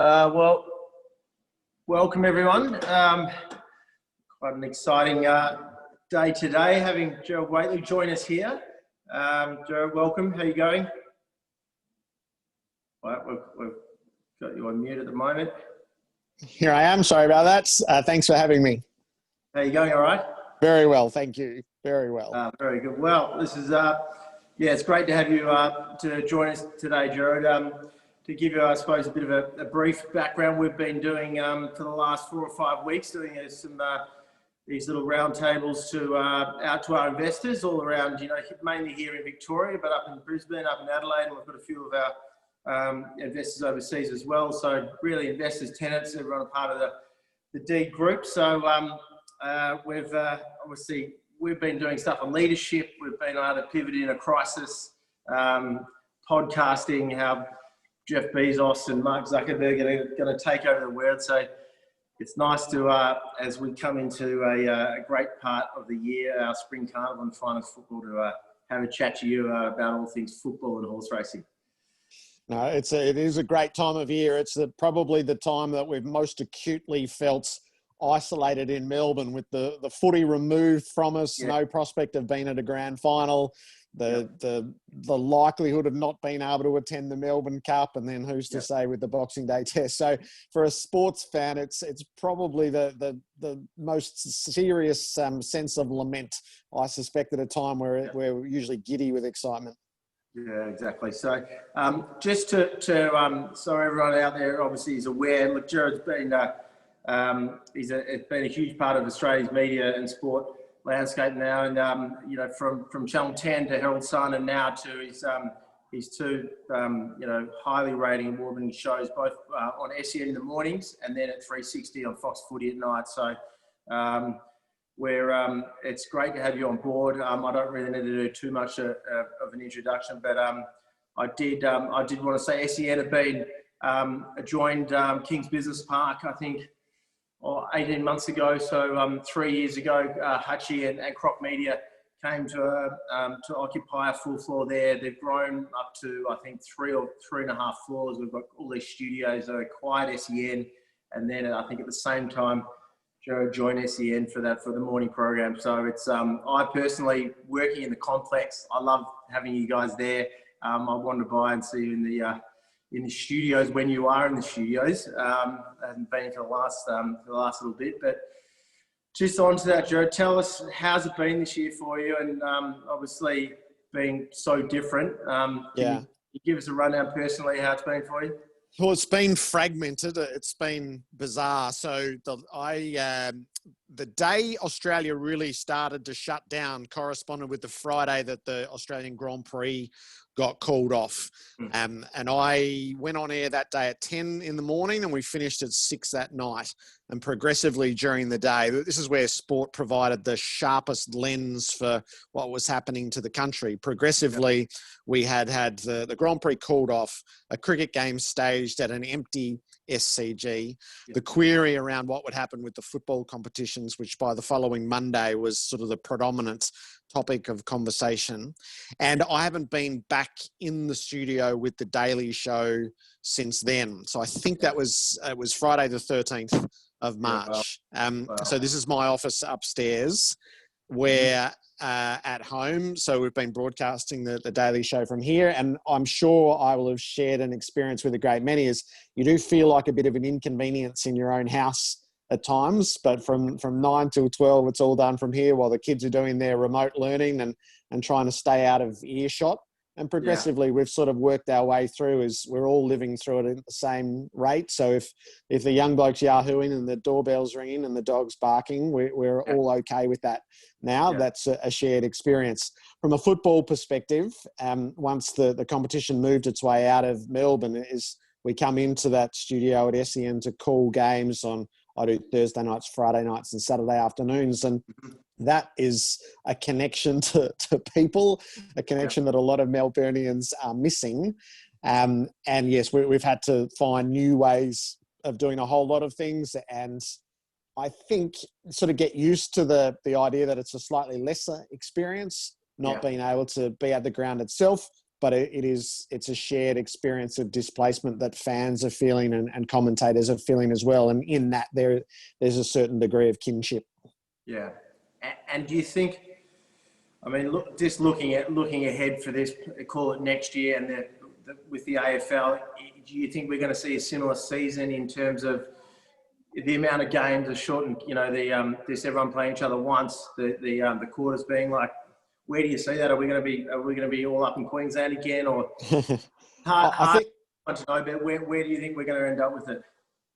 Well, welcome everyone. Quite an exciting day today, having Gerard Whateley join us here. Gerard, welcome. How are you going? Right, we've got you on mute at the moment. Here I am. Sorry about that. Thanks for having me. How are you going? All right? Very well, thank you. Very well. Very good. Well, this is it's great to have you to join us today, Gerard. To give you, I suppose, a bit of a brief background, we've been doing for the last 4 or 5 weeks, doing some these little roundtables out to our investors all around, mainly here in Victoria, but up in Brisbane, up in Adelaide, and we've got a few of our investors overseas as well. So really, investors, tenants, everyone a part of the D group. So we've obviously we've been doing stuff on leadership. We've been able to pivot in a crisis, podcasting, how Jeff Bezos and Mark Zuckerberg are going to take over the world. So it's nice to, as we come into a great part of the year, our spring carnival and finals football, to have a chat to you about all things football and horse racing. No, it is a great time of year. It's probably the time that we've most acutely felt isolated in Melbourne, with the footy removed from us, no prospect of being at a grand final, the likelihood of not being able to attend the Melbourne Cup, and then who's to say with the Boxing Day test. So for a sports fan, it's probably the most serious sense of lament, I suspect, at a time where we're usually giddy with excitement. Yeah, exactly. So just to so everyone out there obviously is aware, look, Gerard's been it's been a huge part of Australia's media and sport landscape now, and from Channel 10 to Herald Sun, and now to his two highly rating award-winning shows, both on SEN in the mornings and then at 360 on Fox Footy at night. So it's great to have you on board. I don't really need to do too much of an introduction, but I did want to say SEN have been joined King's Business Park, I think, 18 months ago. So 3 years ago, Hutchie and Croc Media came to occupy a full floor there. They've grown up to, I think, 3 or 3.5 floors. We've got all these studios. They acquired SEN, and then I think at the same time, Gerard joined SEN for the morning program. So it's I personally, working in the complex, I love having you guys there. I wanted to buy and see you in the studios when you are in the studios. I haven't been for the last little bit, but just on to that, Gerard, tell us, how's it been this year for you? And obviously being so different, can you give us a rundown personally how it's been for you? Well, it's been fragmented. It's been bizarre. So the day Australia really started to shut down corresponded with the Friday that the Australian Grand Prix got called off. And I went on air that day at 10 in the morning, and we finished at 6 that night. And progressively during the day, this is where sport provided the sharpest lens for what was happening to the country. Progressively, we had the Grand Prix called off, a cricket game staged at an empty SCG, the query around what would happen with the football competitions, which by the following Monday was sort of the predominant topic of conversation. And I haven't been back in the studio with the Daily Show since then. So I think it was Friday the 13th of March. So this is my office upstairs, where at home. So we've been broadcasting the Daily Show from here, and I'm sure I will have shared an experience with a great many, is you do feel like a bit of an inconvenience in your own house at times, but from 9 till 12, it's all done from here while the kids are doing their remote learning and trying to stay out of earshot. And progressively, we've sort of worked our way through, as we're all living through it at the same rate. So if the young bloke's yahooing and the doorbell's ringing and the dog's barking, we're all okay with that now. That's a shared experience. From a football perspective, once the competition moved its way out of Melbourne, we come into that studio at SEN to call games on, I do Thursday nights, Friday nights and Saturday afternoons. And that is a connection to people, a connection that a lot of Melburnians are missing. And yes, we've had to find new ways of doing a whole lot of things. And I think sort of get used to the idea that it's a slightly lesser experience, not being able to be at the ground itself. but it's a shared experience of displacement that fans are feeling and commentators are feeling as well. And in that, there's a certain degree of kinship. Yeah. And do you think, I mean, looking ahead for this, call it next year, and with the AFL, do you think we're going to see a similar season in terms of the amount of games are shortened? You know, this everyone playing each other once, the quarters being like, where do you see that? Are we going to be all up in Queensland again, or I think to know, but where do you think we're going to end up with it?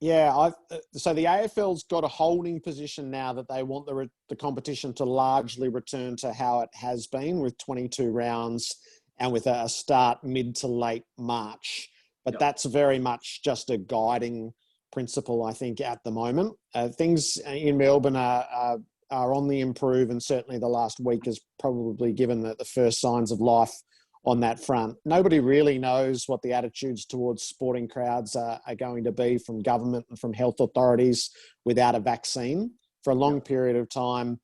Yeah, so the AFL's got a holding position now that they want the competition to largely return to how it has been, with 22 rounds and with a start mid to late March. But that's very much just a guiding principle, I think, at the moment. Things in Melbourne are on the improve, and certainly the last week has probably given the first signs of life on that front. Nobody really knows what the attitudes towards sporting crowds are going to be from government and from health authorities without a vaccine. For a long period of time,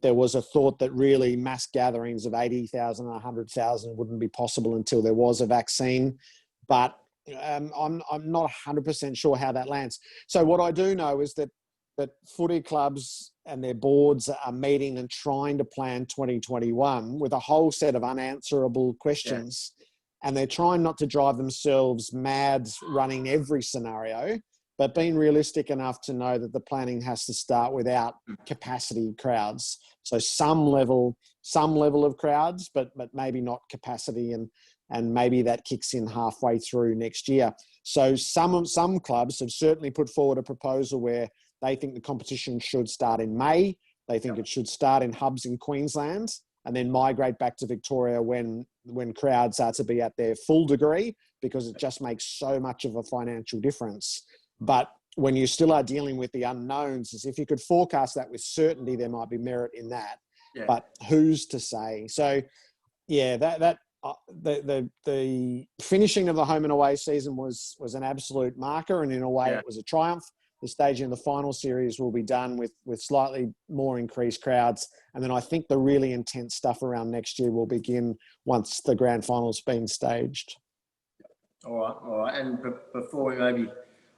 there was a thought that really mass gatherings of 80,000 or 100,000 wouldn't be possible until there was a vaccine. But I'm not 100% sure how that lands. So what I do know is that footy clubs and their boards are meeting and trying to plan 2021 with a whole set of unanswerable questions. And they're trying not to drive themselves mad running every scenario, but being realistic enough to know that the planning has to start without capacity crowds. So some level of crowds, but maybe not capacity, and maybe that kicks in halfway through next year. So some clubs have certainly put forward a proposal where they think the competition should start in May. They think it should start in hubs in Queensland and then migrate back to Victoria when crowds are to be at their full degree, because it just makes so much of a financial difference. But when you still are dealing with the unknowns, as if you could forecast that with certainty, there might be merit in that. Yeah. But who's to say? So, yeah, the finishing of the home and away season was an absolute marker, and in a way it was a triumph. The staging of the final series will be done with slightly more increased crowds. And then I think the really intense stuff around next year will begin once the grand final's been staged. All right. And before we maybe,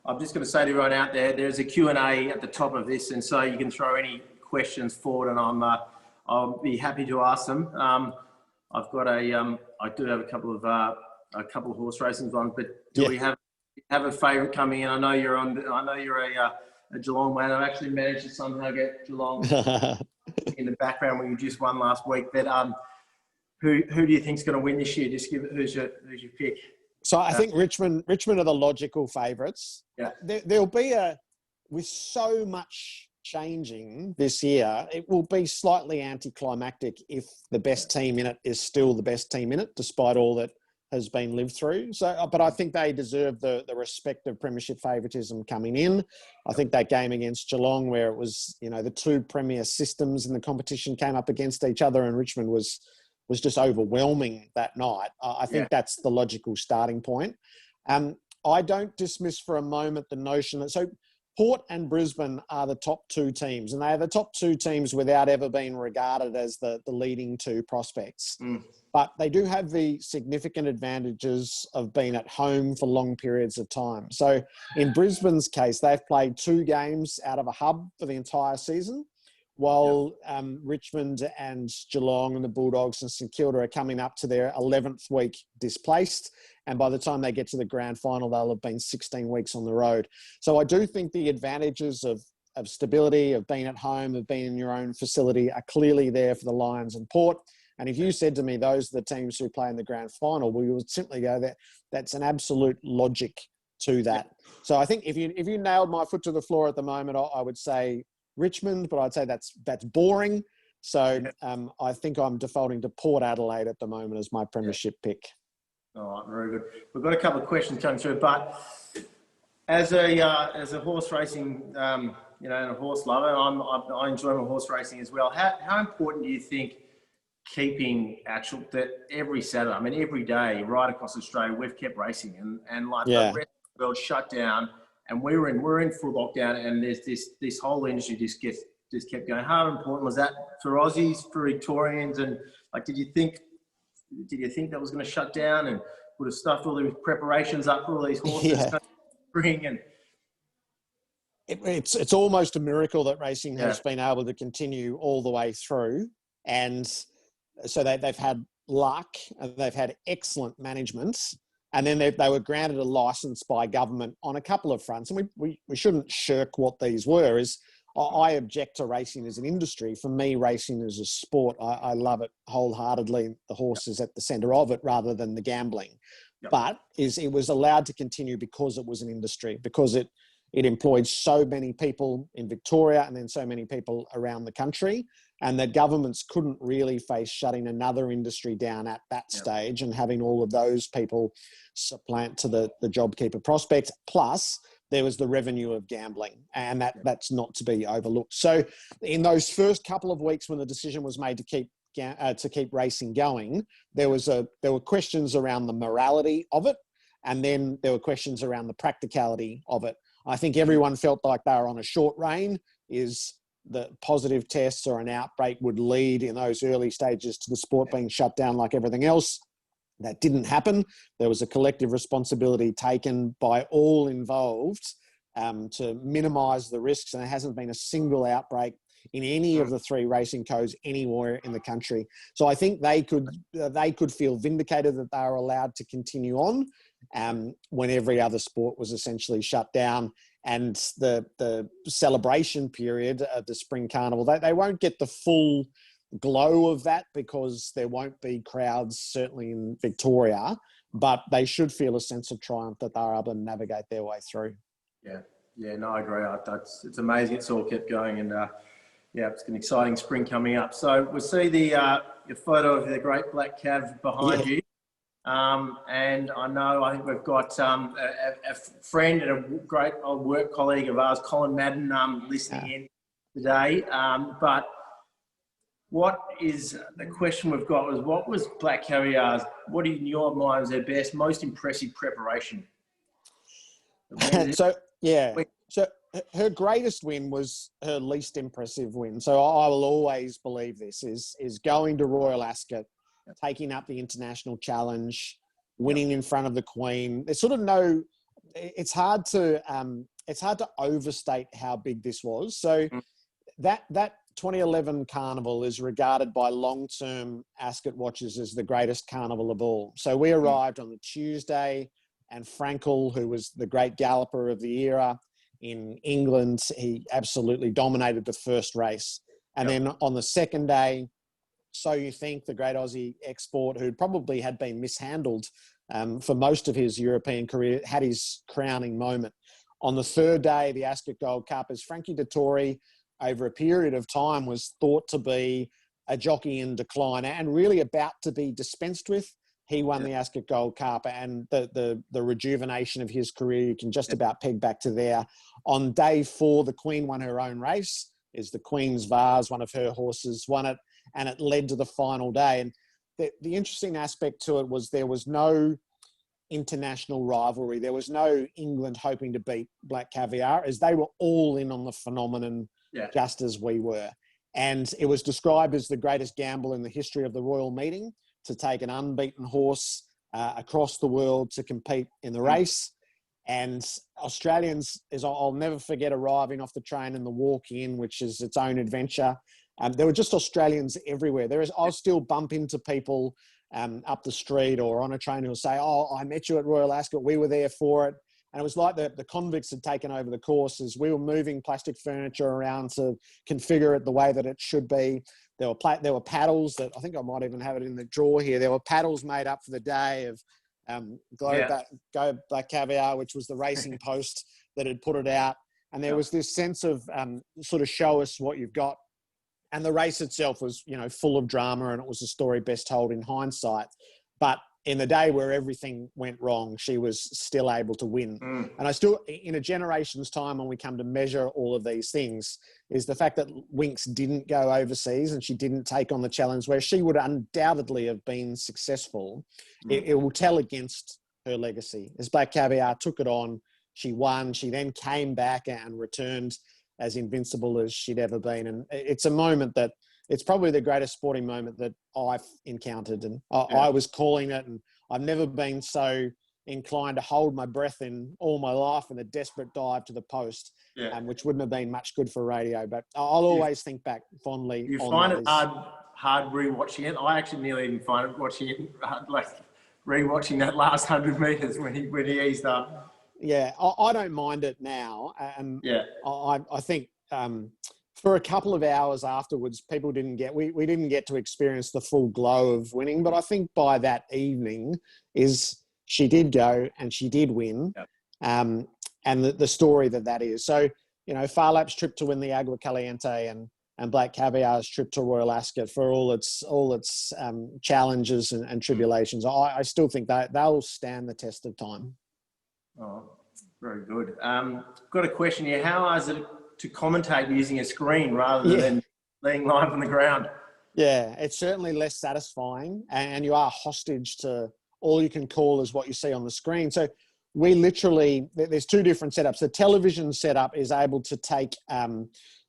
I'm just going to say to everyone out there, there's a Q&A at the top of this. And so you can throw any questions forward, and I'll be happy to ask them. I've got I do have a couple of horse racing ones, but do we have a favourite coming in? I know you're a Geelong man. I've actually managed to somehow get Geelong in the background when you just won last week. But who do you think's going to win this year? Just give it. Who's your pick? So I think Richmond are the logical favourites. Yeah. There'll be with so much changing this year, it will be slightly anticlimactic if the best team in it is still the best team in it, despite all that has been lived through. So, but I think they deserve the respect of premiership favouritism coming in. I think that game against Geelong, where it was, the two premier systems in the competition came up against each other, and Richmond was just overwhelming that night. I think that's the logical starting point. I don't dismiss for a moment the notion that, so Port and Brisbane are the top two teams, and they are the top two teams without ever being regarded as the leading two prospects. But they do have the significant advantages of being at home for long periods of time. So in Brisbane's case, they've played 2 games out of a hub for the entire season, while Richmond and Geelong and the Bulldogs and St Kilda are coming up to their 11th week displaced. And by the time they get to the grand final, they'll have been 16 weeks on the road. So I do think the advantages of stability, of being at home, of being in your own facility are clearly there for the Lions and Port. And if you said to me, those are the teams who play in the grand final, we would simply go that's an absolute logic to that. So I think if you nailed my foot to the floor at the moment, I would say Richmond, but I'd say that's boring. So I think I'm defaulting to Port Adelaide at the moment as my premiership pick. All right, very good. We've got a couple of questions coming through, but as a horse racing, and a horse lover, I enjoy my horse racing as well. How important do you think keeping that every Saturday, I mean every day, right across Australia, we've kept racing, and the rest of the world shut down, and we're in full lockdown, and there's this whole industry just kept going. How important was that for Aussies, for Victorians, and did you think did you think that was going to shut down and would have stuffed all the preparations up for all these horses Yeah. bring and It's almost a miracle that racing has yeah. been able to continue all the way through. And so they've had luck, and they've had excellent management, and then they were granted a license by government on a couple of fronts. And we shouldn't shirk what these were. Is I object to racing as an industry. For me, racing is a sport. I love it wholeheartedly. The horse is at the centre of it rather than the gambling. Yep. But it was allowed to continue because it was an industry, because it employed so many people in Victoria and then so many people around the country, and the governments couldn't really face shutting another industry down at that stage and having all of those people supplant to the JobKeeper prospects. Plus, there was the revenue of gambling, and that's not to be overlooked. So in those first couple of weeks when the decision was made to keep racing going, there were questions around the morality of it, and then there were questions around the practicality of it. I think everyone felt like they were on a short rein, is the positive tests or an outbreak would lead in those early stages to the sport being shut down like everything else. That didn't happen. There was a collective responsibility taken by all involved to minimise the risks, and there hasn't been a single outbreak in any of the three racing codes anywhere in the country. So I think they could feel vindicated that they were allowed to continue on when every other sport was essentially shut down. And the celebration period of the Spring Carnival, they won't get the full glow of that because there won't be crowds, certainly in Victoria, but they should feel a sense of triumph that they're able to navigate their way through. Yeah, no, I agree. It's amazing it's all kept going, and it's an exciting spring coming up. So we'll see your photo of the great black cav behind you. And I think we've got a friend and a great old work colleague of ours, Colin Madden, listening in today. But what is the question we've got was, what was Black Caviar's, what in your mind was their best, most impressive preparation? So her greatest win was her least impressive win. So I will always believe this is going to Royal Ascot, taking up the international challenge, winning in front of the Queen. There's sort of it's hard to overstate how big this was. So that 2011 carnival is regarded by long-term Ascot watchers as the greatest carnival of all. So we arrived on the Tuesday, and Frankel, who was the great galloper of the era in England, he absolutely dominated the first race. And then on the second day, So You Think, the great Aussie export, who probably had been mishandled for most of his European career, had his crowning moment. On the third day, the Ascot Gold Cup, as Frankie Dettori, over a period of time, was thought to be a jockey in decline and really about to be dispensed with. He won the Ascot Gold Cup, and the rejuvenation of his career you can just about peg back to there. On day 4, the Queen won her own race. Is the Queen's Vase, one of her horses, won it, and it led to the final day. And the interesting aspect to it was there was no international rivalry. There was no England hoping to beat Black Caviar, as they were all in on the phenomenon just as we were. And it was described as the greatest gamble in the history of the Royal Meeting, to take an unbeaten horse across the world to compete in the race. And Australians, I'll never forget arriving off the train and the walk in, which is its own adventure. There were just Australians everywhere. I'll still bump into people up the street or on a train who'll say, "Oh, I met you at Royal Ascot. We were there for it." And it was like the convicts had taken over the courses. We were moving plastic furniture around to configure it the way that it should be. There were paddles that I think I might even have it in the drawer here. There were paddles made up for the day of Go Black Caviar, which was the racing post that had put it out. And there was this sense of sort of show us what you've got. And the race itself was, full of drama, and it was a story best told in hindsight. But in the day where everything went wrong, she was still able to win. And I still, in a generation's time, when we come to measure all of these things, is the fact that Winx didn't go overseas and she didn't take on the challenge where she would undoubtedly have been successful. It will tell against her legacy. As Black Caviar took it on, she won. She then came back and returned as invincible as she'd ever been. And it's a moment that it's probably the greatest sporting moment that I've encountered. And I was calling it, and I've never been so inclined to hold my breath in all my life in a desperate dive to the post, which wouldn't have been much good for radio. But I'll always think back fondly. You on find those. it hard rewatching it? I actually nearly didn't find it watching it, like rewatching that last 100 metres when he eased up. Yeah, I don't mind it now. And I think for a couple of hours afterwards, we didn't get to experience the full glow of winning. But I think by that evening she did go and she did win. Yep. And the story that is. So, Phar Lap's trip to win the Agua Caliente and Black Caviar's trip to Royal Ascot, for all its challenges and tribulations, I still think that they'll stand the test of time. Oh, very good. Got a question here. How is it to commentate using a screen rather than being live on the ground? Yeah, it's certainly less satisfying, and you are hostage to all you can call is what you see on the screen. So we literally, there's two different setups. The television setup is able to take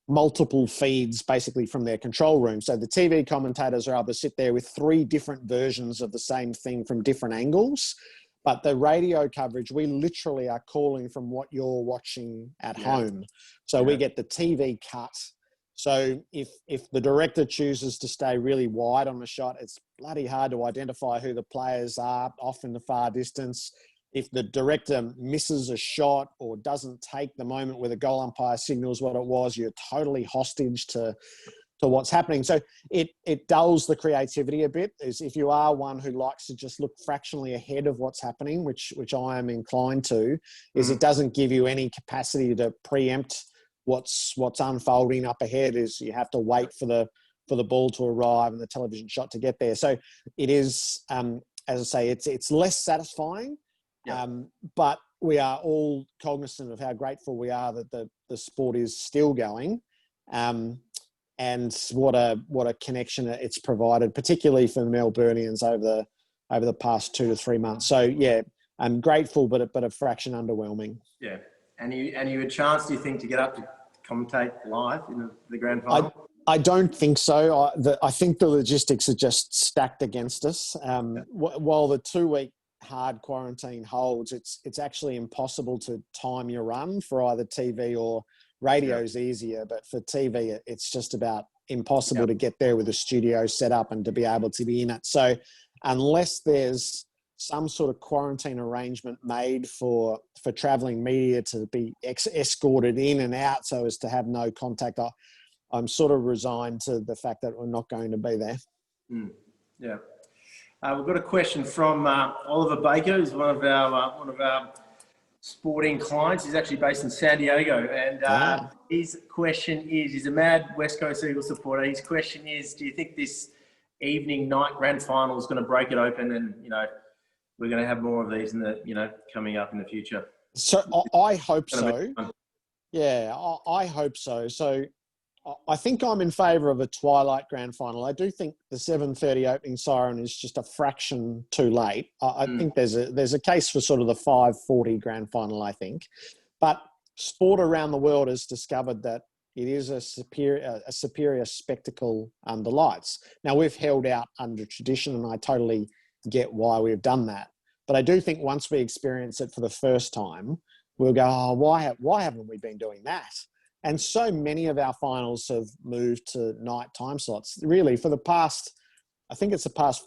multiple feeds basically from their control room. So the TV commentators are able to sit there with 3 different versions of the same thing from different angles. But the radio coverage, we literally are calling from what you're watching at home. So we get the TV cut. So if the director chooses to stay really wide on the shot, it's bloody hard to identify who the players are off in the far distance. If the director misses a shot or doesn't take the moment where the goal umpire signals what it was, you're totally hostage to what's happening. So it dulls the creativity a bit. Is if you are one who likes to just look fractionally ahead of what's happening, which I am inclined to, is it doesn't give you any capacity to preempt what's unfolding up ahead. Is you have to wait for the ball to arrive and the television shot to get there. So it is, as I say, it's less satisfying, but we are all cognizant of how grateful we are that the sport is still going. And what a connection it's provided, particularly for the Melburnians over the past 2 to 3 months. So yeah, I'm grateful, but a fraction underwhelming. Yeah, and you had a chance, do you think, to get up to commentate live in the grand final? I don't think so. I think the logistics are just stacked against us. While the 2-week hard quarantine holds, it's actually impossible to time your run for either TV or radio's easier, but for TV, it's just about impossible to get there with a studio set up and to be able to be in it. So unless there's some sort of quarantine arrangement made for travelling media to be escorted in and out so as to have no contact, I'm sort of resigned to the fact that we're not going to be there. Yeah. We've got a question from Oliver Baker, who's one of our sporting clients. He's actually based in San Diego, and his question is, he's a mad West Coast Eagles supporter. His question is, do you think this night grand final is going to break it open, and we're going to have more of these in the coming up in the future? So I hope so. Yeah, I hope so. So I think I'm in favour of a twilight grand final. I do think the 7:30 opening siren is just a fraction too late. I think there's a case for sort of the 5:40 grand final, I think. But sport around the world has discovered that it is a superior spectacle under lights. Now, we've held out under tradition, and I totally get why we've done that. But I do think once we experience it for the first time, we'll go, oh, why haven't we been doing that? And so many of our finals have moved to night time slots. Really, for the past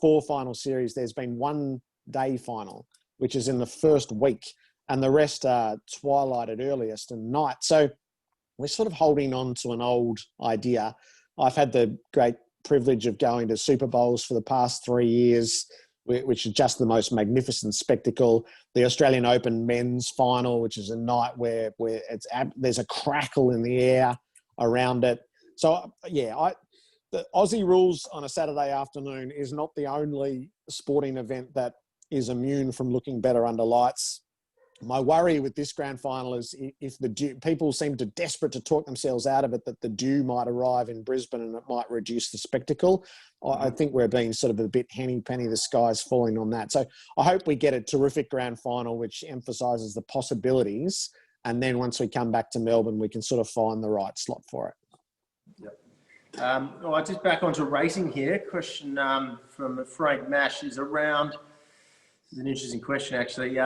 4 final series, there's been 1 day final, which is in the first week, and the rest are twilight at earliest and night. So we're sort of holding on to an old idea. I've had the great privilege of going to Super Bowls for the past 3 years, which is just the most magnificent spectacle. The Australian Open men's final, which is a night where there's a crackle in the air around it. So yeah, the Aussie rules on a Saturday afternoon is not the only sporting event that is immune from looking better under lights. My worry with this grand final is if people seem to desperate to talk themselves out of it, that the dew might arrive in Brisbane and it might reduce the spectacle. I think we're being sort of a bit henny penny, the sky's falling on that. So I hope we get a terrific grand final, which emphasises the possibilities. And then once we come back to Melbourne, we can sort of find the right slot for it. Well, just back onto racing here. Question from Frank Mash is around. This is an interesting question, actually.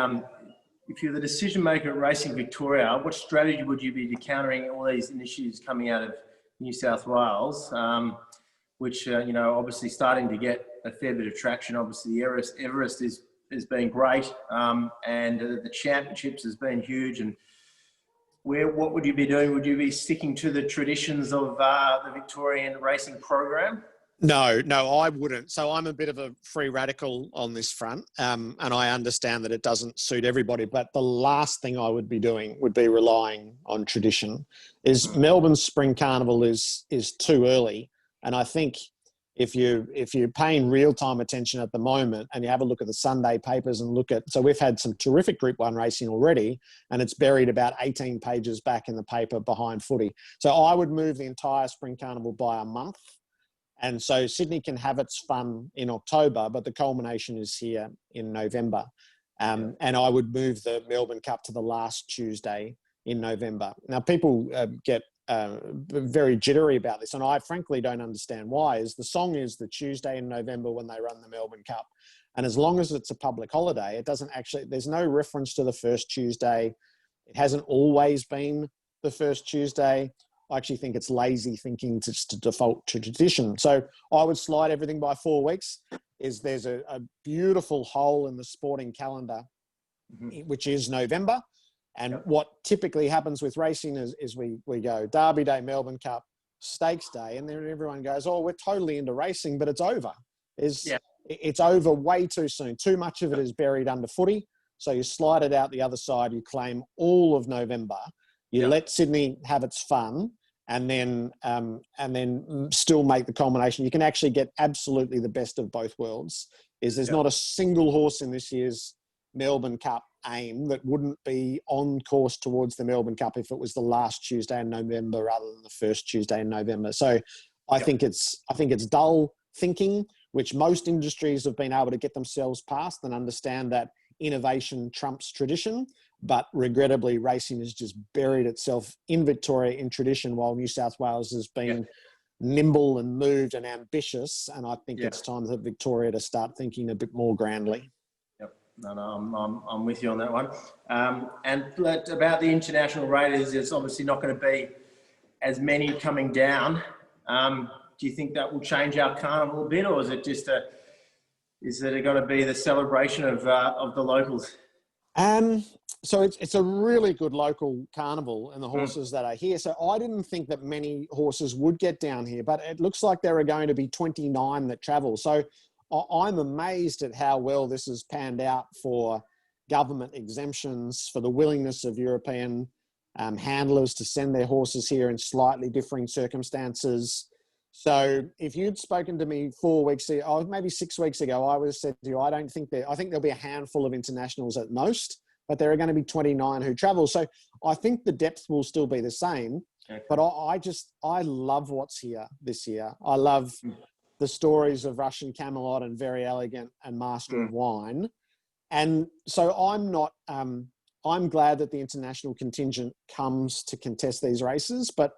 If you're the decision maker at Racing Victoria, what strategy would you be to countering all these initiatives coming out of New South Wales, which obviously starting to get a fair bit of traction. Obviously, the Everest has been great, and the championships has been huge. And what would you be doing? Would you be sticking to the traditions of the Victorian racing program? No, I wouldn't. So I'm a bit of a free radical on this front, and I understand that it doesn't suit everybody. But the last thing I would be doing would be relying on tradition. Melbourne's Spring Carnival is too early, and I think if you're paying real time attention at the moment, and you have a look at the Sunday papers and so we've had some terrific Group 1 racing already, and it's buried about 18 pages back in the paper behind footy. So I would move the entire Spring Carnival by a month. And so Sydney can have its fun in October, but the culmination is here in November. And I would move the Melbourne Cup to the last Tuesday in November. Now, people get very jittery about this, and I frankly don't understand why. The song is the Tuesday in November when they run the Melbourne Cup. And as long as it's a public holiday, it doesn't actually, there's no reference to the first Tuesday. It hasn't always been the first Tuesday. I actually think it's lazy thinking to default to tradition. So I would slide everything by 4 weeks. There's a beautiful hole in the sporting calendar, which is November. And what typically happens with racing is we go Derby Day, Melbourne Cup, Stakes Day, and then everyone goes, oh, we're totally into racing, but it's over. It's over way too soon. Too much of it is buried under footy. So you slide it out the other side, you claim all of November. You let Sydney have its fun, and then still make the culmination. You can actually get absolutely the best of both worlds. There's not a single horse in this year's Melbourne Cup aim that wouldn't be on course towards the Melbourne Cup if it was the last Tuesday in November rather than the first Tuesday in November. So I think it's dull thinking, which most industries have been able to get themselves past and understand that innovation trumps tradition. But regrettably, racing has just buried itself in Victoria in tradition, while New South Wales has been nimble and moved and ambitious. And I think it's time for Victoria to start thinking a bit more grandly. Yep. No, I'm with you on that one. And about the international raiders, it's obviously not going to be as many coming down. Do you think that will change our carnival a bit, or is it just is it going to be the celebration of the locals? So it's a really good local carnival, and the horses that are here. So I didn't think that many horses would get down here, but it looks like there are going to be 29 that travel. So I'm amazed at how well this has panned out for government exemptions, for the willingness of European handlers to send their horses here in slightly differing circumstances. So if you'd spoken to me 4 weeks ago, or maybe 6 weeks ago, I would have said to you, I think there'll be a handful of internationals at most, but there are going to be 29 who travel. So I think the depth will still be the same, but I love what's here this year. I love the stories of Russian Camelot and Very Elegant and Master of Wine. And so I'm glad that the international contingent comes to contest these races, but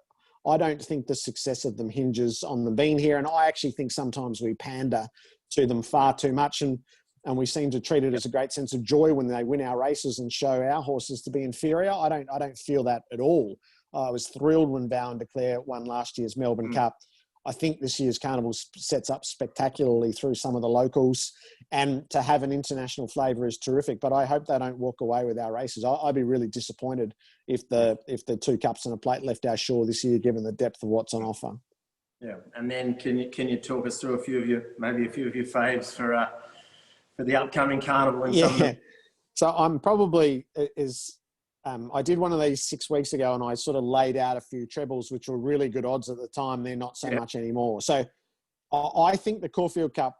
I don't think the success of them hinges on them being here. And I actually think sometimes we pander to them far too much, and we seem to treat it as a great sense of joy when they win our races and show our horses to be inferior. I don't feel that at all. I was thrilled when Vow and Declare won last year's Melbourne Cup. I think this year's carnival sets up spectacularly through some of the locals, and to have an international flavour is terrific. But I hope they don't walk away with our races. I'd be really disappointed if the 2 cups and a plate left our shore this year, given the depth of what's on offer. Yeah, and then can you talk us through a few of your faves for the upcoming carnival? And So I'm probably I did one of these 6 weeks ago, and I sort of laid out a few trebles, which were really good odds at the time. They're not so much anymore. So I think the Caulfield Cup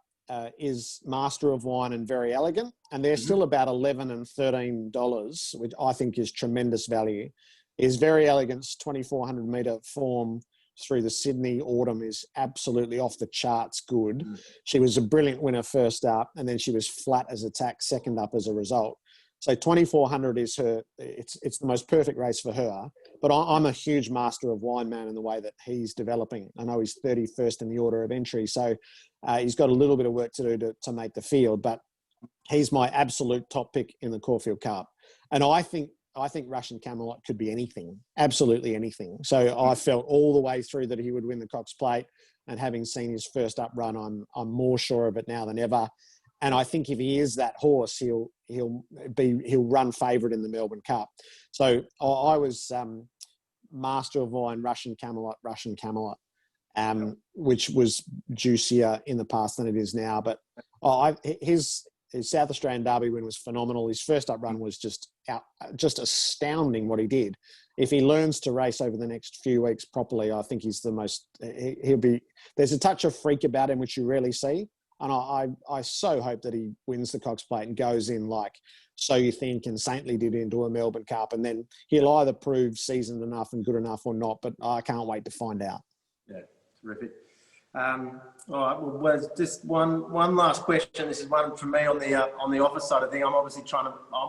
is Master of Wine and Very Elegant, and they're still about $11 and $13, which I think is tremendous value. Is Very Elegant's 2,400 metre form through the Sydney autumn is absolutely off the charts good. She was a brilliant winner first up, and then she was flat as a tack second up as a result. So 2,400 is her, it's the most perfect race for her. But I'm a huge master of wine man in the way that he's developing. I know he's 31st in the order of entry, so he's got a little bit of work to do to make the field, but he's my absolute top pick in the Caulfield Cup. And I think Russian Camelot could be anything, absolutely anything. So I felt all the way through that he would win the Cox Plate, and having seen his first up run, I'm more sure of it now than ever. And I think if he is that horse, he'll run favourite in the Melbourne Cup. So I was master of wine, Russian Camelot, which was juicier in the past than it is now. But his South Australian Derby win was phenomenal. His first up run was just astounding what he did. If he learns to race over the next few weeks properly, I think he's the most. There's a touch of freak about him which you rarely see. And I so hope that he wins the Cox Plate and goes in like So You Think and Saintly did into a Melbourne Cup. And then he'll either prove seasoned enough and good enough or not. But I can't wait to find out. Yeah, terrific. All right, well, just one last question. This is one from me on the office side of thing. I'm obviously I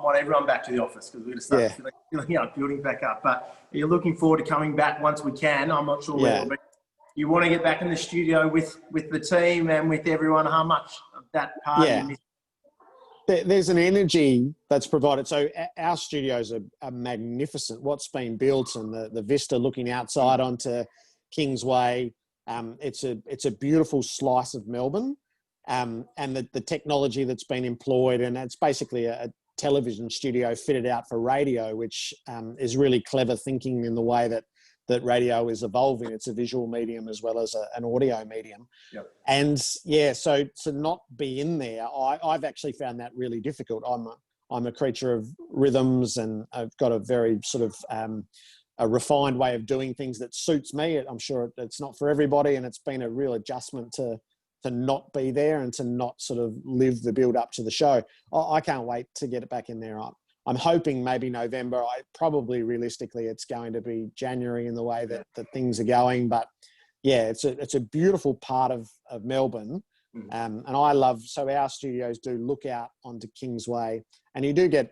want everyone back to the office because we're going to start building back up. But you're looking forward to coming back once we can. I'm not sure where it'll be. You want to get back in the studio with the team and with everyone. How much of that part you miss? There's an energy that's provided. So our studios are magnificent. What's been built and the vista looking outside onto Kingsway. It's a beautiful slice of Melbourne, and the technology that's been employed, and it's basically a television studio fitted out for radio, which is really clever thinking in the way that radio is evolving. It's a visual medium as well as an audio medium. Yep. And so to not be in there, I've actually found that really difficult. I'm a creature of rhythms, and I've got a very sort of a refined way of doing things that suits me. I'm sure it's not for everybody, and it's been a real adjustment to not be there and to not sort of live the build up to the show. I can't wait to get it back in there. I'm hoping maybe November. Probably realistically, it's going to be January in the way that things are going. But yeah, it's a beautiful part of Melbourne. And I love, so our studios do look out onto Kingsway, and you do get,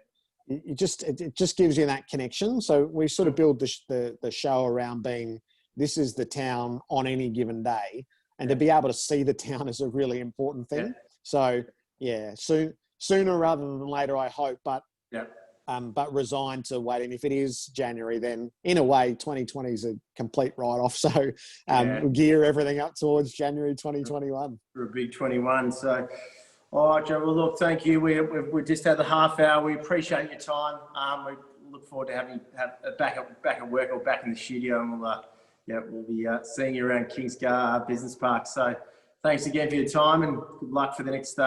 it just gives you that connection. So we sort of build the show around being, this is the town on any given day, and to be able to see the town is a really important thing. Yeah. So yeah, sooner rather than later, I hope, but resigned to waiting. If it is January, then in a way, 2020 is a complete write-off. So we'll gear everything up towards January 2021. For a big 21. So, all right, Joe. Well, look, thank you. We just had the half hour. We appreciate your time. We look forward to having you back at work or back in the studio, and we'll be seeing you around Kingsgar Business Park. So, thanks again for your time, and good luck for the next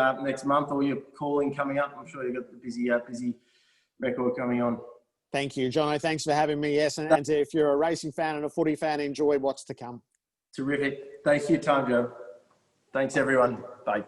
month. All your calling coming up. I'm sure you've got the busy record coming on. Thank you, Jono. Thanks for having me. Yes, and if you're a racing fan and a footy fan, enjoy what's to come. Terrific. Thanks for your time, Joe. Thanks, everyone. Bye.